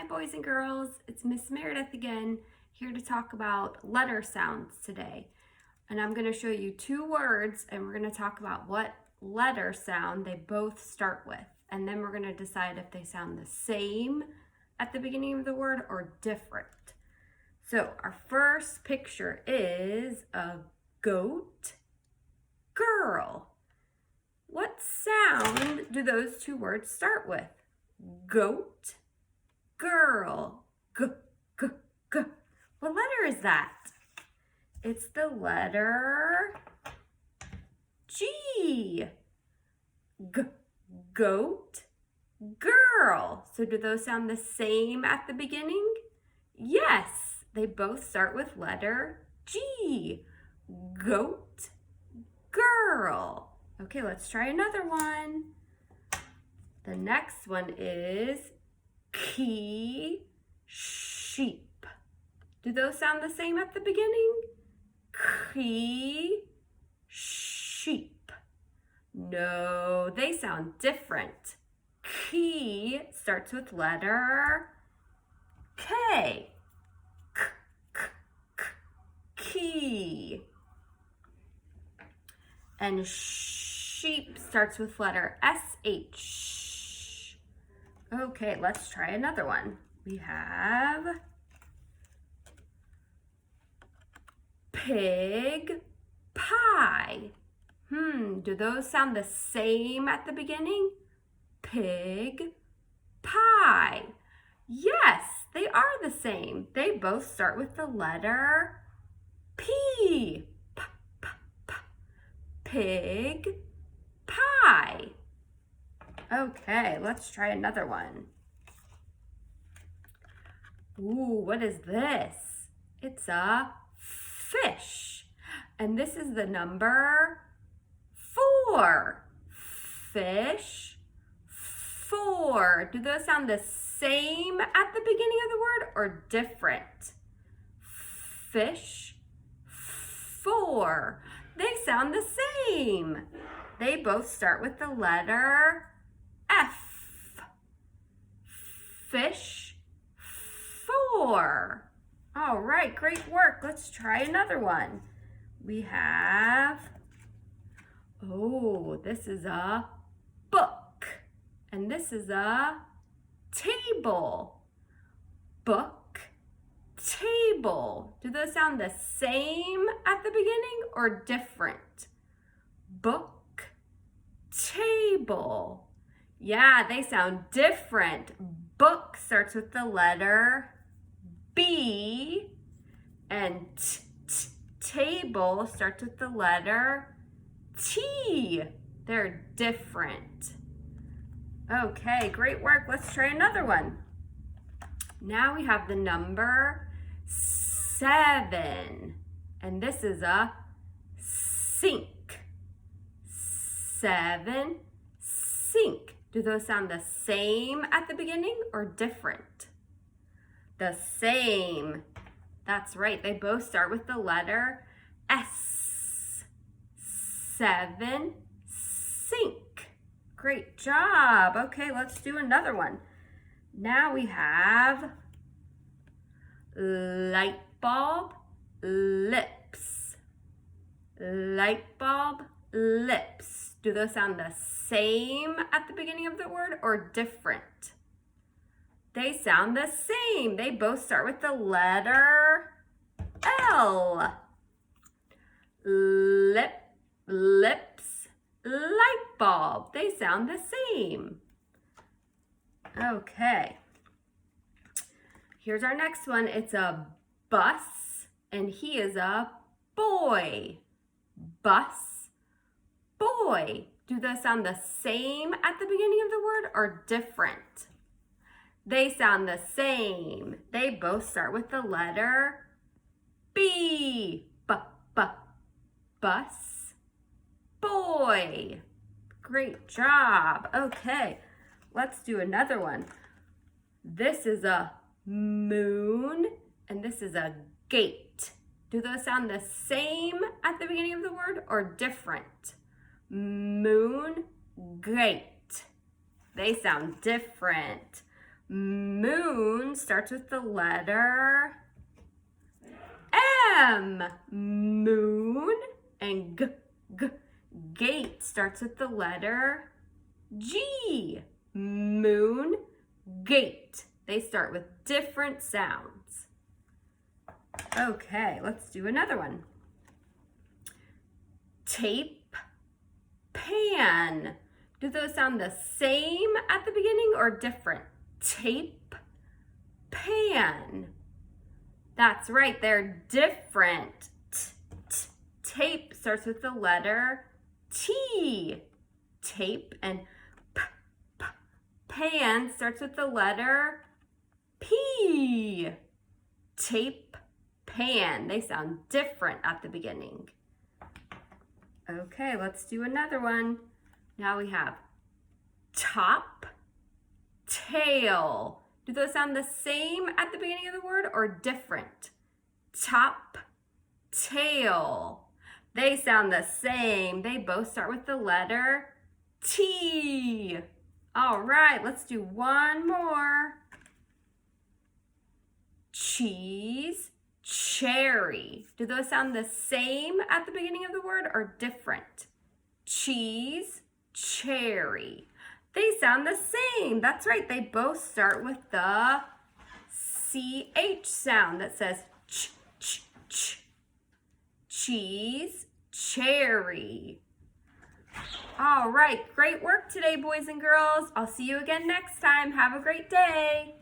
boys and girls, it's Miss Meredith again, here to talk about letter sounds today. And I'm going to show you two words and we're going to talk about what letter sound they both start with. And then we're going to decide if they sound the same at the beginning of the word or different. So our first picture is a goat girl. What sound do those two words start with? Goat, girl, g, g, g. What letter is that? It's the letter G. G, goat, girl. So do those sound the same at the beginning? Yes, they both start with letter G. Goat, girl. Okay, let's try another one. The next one is key, sheep. Do those sound the same at the beginning? Key, sheep. No, they sound different. Key starts with letter K. K, k, k, key. And sheep starts with letter SH. Okay, let's try another one. We have pig pie. Do those sound the same at the beginning? Pig pie. Yes, they are the same. They both start with the letter P. P, p, p. Pig pie. Okay, let's try another one. Ooh, what is this? It's a fish. And this is the number 4. Fish, 4. Do those sound the same at the beginning of the word or different? Fish, 4. They sound the same. They both start with the letter F. Fish, 4. All right, great work. Let's try another one. We have, this is a book. And this is a table. Book, table. Do those sound the same at the beginning or different? Book, table. Yeah, they sound different. Book starts with the letter B, and table starts with the letter T. They're different. Okay, great work. Let's try another one. Now we have the number 7, and this is a sink. 7, sink. Do those sound the same at the beginning or different? The same. That's right. They both start with the letter S. 7, sink. Great job. Okay, let's do another one. Now we have light bulb, lips. Light bulb, lips. Do those sound the same at the beginning of the word or different? They sound the same. They both start with the letter L. Lip, lips, light bulb. They sound the same. Okay. Here's our next one. It's a bus, and he is a boy. Bus, boy. Do those sound the same at the beginning of the word or different? They sound the same. They both start with the letter B. Bus, boy. Great job. Okay, let's do another one. This is a moon, and this is a gate. Do those sound the same at the beginning of the word or different? Moon, gate. They sound different. Moon starts with the letter M. Moon. And gate starts with the letter G. Moon, gate. They start with different sounds. Okay, let's do another one. Tape, pan. Do those sound the same at the beginning or different? Tape, pan. That's right, they're different. Tape starts with the letter T. Tape. And pan starts with the letter P. Tape, pan. They sound different at the beginning. Okay, let's do another one. Now we have top, tail. Do those sound the same at the beginning of the word or different? Top, tail. They sound the same. They both start with the letter T. All right, let's do one more. Cheese, cherry. Do those sound the same at the beginning of the word or different? Cheese, cherry. They sound the same. That's right. They both start with the CH sound that says ch, ch, ch. Cheese, cherry. All right. Great work today, boys and girls. I'll see you again next time. Have a great day.